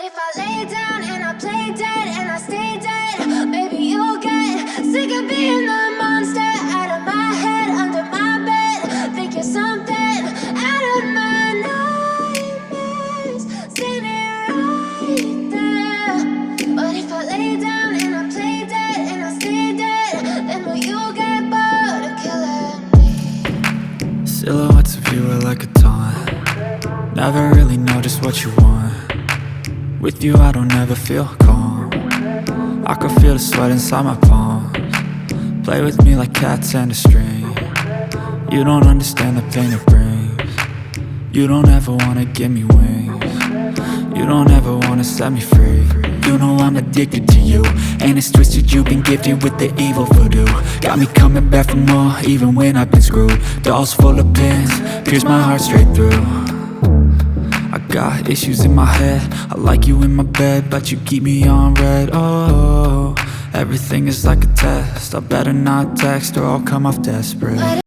if I lay down and I play dead and I stay dead, maybe you'll get sick of being the monster out of my head, under my bed. Think you're something out of my nightmares, standing right there. But if I lay down and I play dead and I stay dead, then will you get bored of killing me? Silhouettes of you are like a taunt. Never really know just what you want. With you I don't ever feel calm. I can feel the sweat inside my palms. Play with me like cats and a string. You don't understand the pain it brings. You don't ever wanna give me wings. You don't ever wanna set me free. You know I'm addicted to you, and it's twisted, you've been gifted with the evil voodoo. Got me coming back for more, even when I've been screwed. Dolls full of pins, pierce my heart straight through. I got issues in my head, I like you in my bed, but you keep me on red. Oh, everything is like a test, I better not text or I'll come off desperate.